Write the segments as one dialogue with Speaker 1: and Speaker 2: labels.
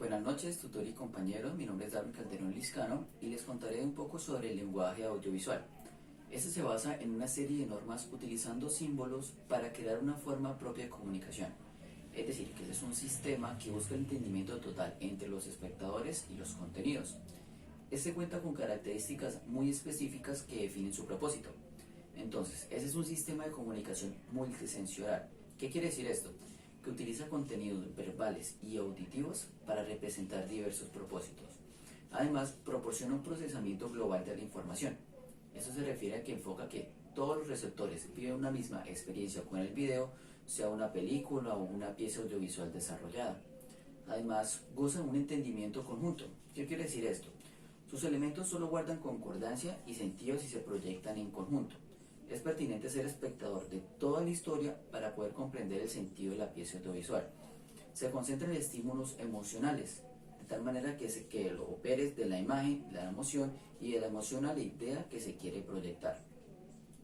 Speaker 1: Buenas noches, tutor y compañeros. Mi nombre es Darwin Calderón Liscano y les contaré un poco sobre el lenguaje audiovisual. Este se basa en una serie de normas utilizando símbolos para crear una forma propia de comunicación. Es decir, que es un sistema que busca el entendimiento total entre los espectadores y los contenidos. Este cuenta con características muy específicas que definen su propósito. Entonces, ese es un sistema de comunicación multisensorial. ¿Qué quiere decir esto? Que utiliza contenidos verbales y auditivos para representar diversos propósitos. Además, proporciona un procesamiento global de la información. Eso se refiere a que enfoca que todos los receptores viven una misma experiencia con el video, sea una película o una pieza audiovisual desarrollada. Además, gozan un entendimiento conjunto. ¿Qué quiere decir esto? Sus elementos solo guardan concordancia y sentido si se proyectan en conjunto. Es pertinente ser espectador de toda la historia para poder comprender el sentido de la pieza audiovisual. Se concentra en estímulos emocionales, de tal manera que lo operes de la imagen, de la emoción y de la emoción a la idea que se quiere proyectar.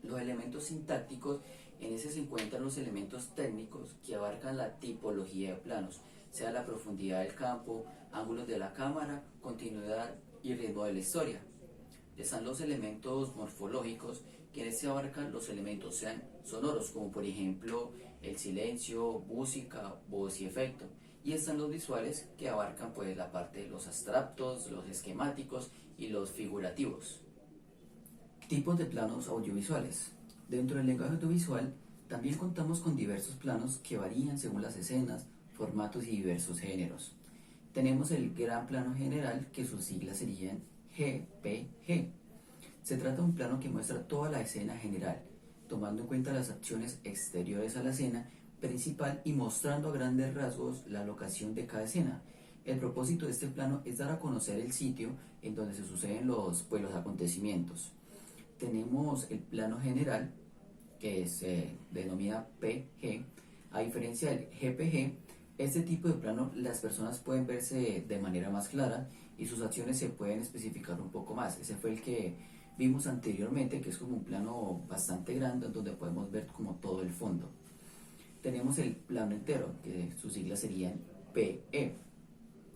Speaker 1: Los elementos sintácticos, en ese se encuentran los elementos técnicos que abarcan la tipología de planos, sea la profundidad del campo, ángulos de la cámara, continuidad y ritmo de la historia. Están los elementos morfológicos, que en este abarcan los elementos sean sonoros, como por ejemplo el silencio, música, voz y efecto. Y están los visuales, que abarcan pues la parte de los abstractos, los esquemáticos y los figurativos. Tipos de planos audiovisuales. Dentro del lenguaje audiovisual también contamos con diversos planos que varían según las escenas, formatos y diversos géneros. Tenemos el gran plano general, que sus siglas serían GPG. Se trata de un plano que muestra toda la escena general, tomando en cuenta las acciones exteriores a la escena principal y mostrando a grandes rasgos la locación de cada escena. El propósito de este plano es dar a conocer el sitio en donde se suceden los acontecimientos. Tenemos el plano general, que se denomina PG. A diferencia del GPG, este tipo de plano las personas pueden verse de manera más clara y sus acciones se pueden especificar un poco más. Ese fue el que vimos anteriormente, que es como un plano bastante grande donde podemos ver como todo el fondo. Tenemos el plano entero, que sus siglas serían PE.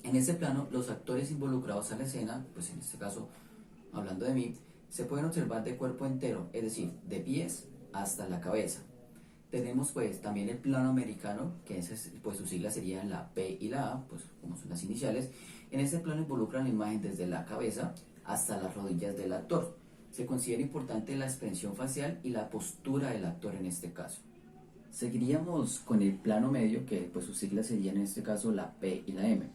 Speaker 1: En este plano, los actores involucrados a la escena, pues en este caso, hablando de mí, se pueden observar de cuerpo entero, es decir, de pies hasta la cabeza. Tenemos pues también el plano americano, que pues sus siglas serían la P y la A, pues como son las iniciales. En este plano involucran la imagen desde la cabeza hasta las rodillas del actor. Se considera importante la expresión facial y la postura del actor en este caso. Seguiríamos con el plano medio, que pues sus siglas serían en este caso la P y la M.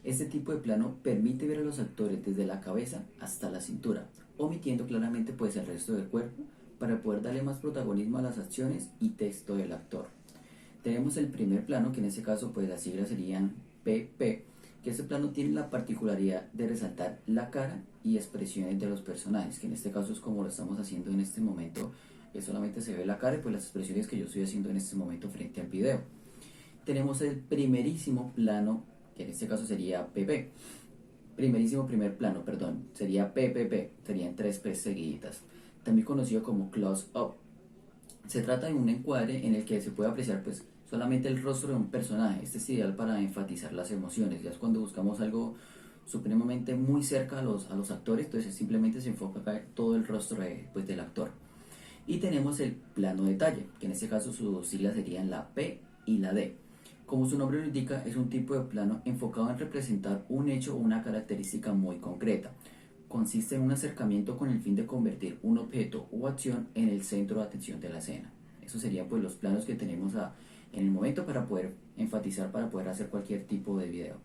Speaker 1: Este tipo de plano permite ver a los actores desde la cabeza hasta la cintura, omitiendo claramente pues el resto del cuerpo para poder darle más protagonismo a las acciones y texto del actor. Tenemos el primer plano, que en este caso pues las siglas serían PP, que este plano tiene la particularidad de resaltar la cara y expresiones de los personajes, que en este caso es como lo estamos haciendo en este momento, que solamente se ve la cara y pues las expresiones que yo estoy haciendo en este momento frente al video. Tenemos el primerísimo plano, que en este caso sería PP. Primer plano, perdón, sería PPP, serían tres P seguiditas, también conocido como close up. Se trata de un encuadre en el que se puede apreciar pues solamente el rostro de un personaje. Este es ideal para enfatizar las emociones. Ya es cuando buscamos algo supremamente muy cerca a los actores, entonces simplemente se enfoca acá todo el rostro pues, del actor. Y tenemos el plano detalle, que en este caso sus siglas serían la P y la D. Como su nombre lo indica, es un tipo de plano enfocado en representar un hecho o una característica muy concreta. Consiste en un acercamiento con el fin de convertir un objeto o acción en el centro de atención de la escena. Esos serían pues los planos que tenemos en el momento para poder enfatizar, para poder hacer cualquier tipo de video.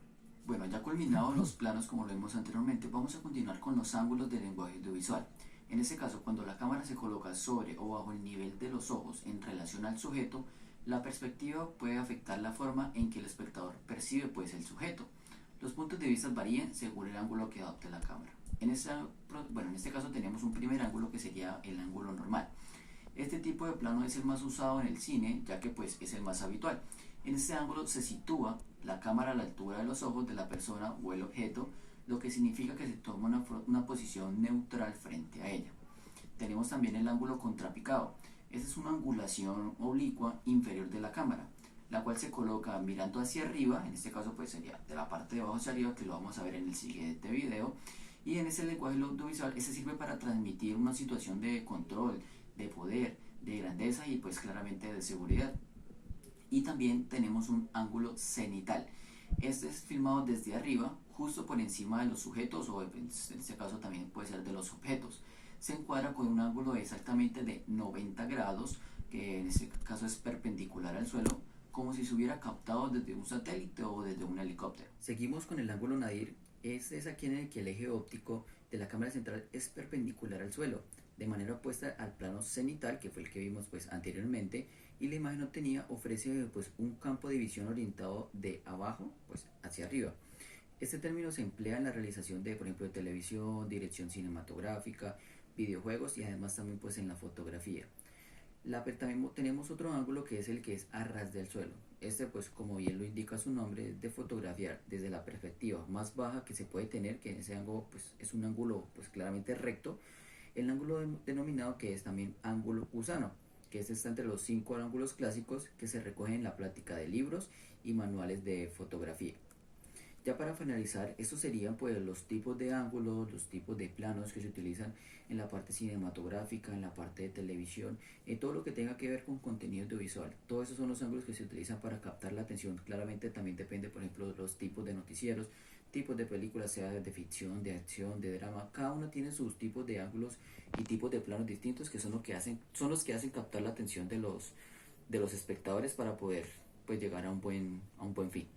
Speaker 1: Bueno, ya culminados los planos como lo vimos anteriormente, vamos a continuar con los ángulos del lenguaje audiovisual. En este caso, cuando la cámara se coloca sobre o bajo el nivel de los ojos en relación al sujeto, la perspectiva puede afectar la forma en que el espectador percibe pues el sujeto. Los puntos de vista varían según el ángulo que adopte la cámara. En este caso tenemos un primer ángulo, que sería el ángulo normal. Este tipo de plano es el más usado en el cine, ya que pues es el más habitual. En este ángulo se sitúa la cámara a la altura de los ojos de la persona o el objeto, lo que significa que se toma una posición neutral frente a ella. Tenemos también el ángulo contrapicado. Esta es una angulación oblicua inferior de la cámara. la cual se coloca mirando hacia arriba, en este caso pues sería de la parte de abajo hacia arriba, que lo vamos a ver en el siguiente video. Y en ese lenguaje audiovisual, ese sirve para transmitir una situación de control, de poder, de grandeza y pues claramente de seguridad. Y también tenemos un ángulo cenital. Este es filmado desde arriba, justo por encima de los sujetos, o en este caso también puede ser de los objetos. Se encuadra con un ángulo exactamente de 90 grados, que en este caso es perpendicular al suelo, como si se hubiera captado desde un satélite o desde un helicóptero. Seguimos con el ángulo nadir. Este es aquí en el que el eje óptico de la cámara central es perpendicular al suelo, de manera opuesta al plano cenital, que fue el que vimos pues anteriormente, y la imagen obtenida ofrece pues un campo de visión orientado de abajo pues hacia arriba. Este término se emplea en la realización de, por ejemplo, de televisión, dirección cinematográfica, videojuegos y además también pues en la fotografía. También tenemos otro ángulo que es el que es a ras del suelo. Este pues como bien lo indica su nombre, es de fotografiar desde la perspectiva más baja que se puede tener, que ese ángulo pues es un ángulo pues claramente recto, el ángulo denominado que es también ángulo usano, que está entre los 5 ángulos clásicos que se recogen en la plática de libros y manuales de fotografía. Ya para finalizar, estos serían pues los tipos de ángulos, los tipos de planos que se utilizan en la parte cinematográfica, en la parte de televisión, en todo lo que tenga que ver con contenido audiovisual. Todos esos son los ángulos que se utilizan para captar la atención. Claramente también depende, por ejemplo, de los tipos de noticieros, tipos de películas, sea de ficción, de acción, de drama. Cada uno tiene sus tipos de ángulos y tipos de planos distintos que son los que hacen captar la atención de los espectadores para poder pues llegar a un buen fin.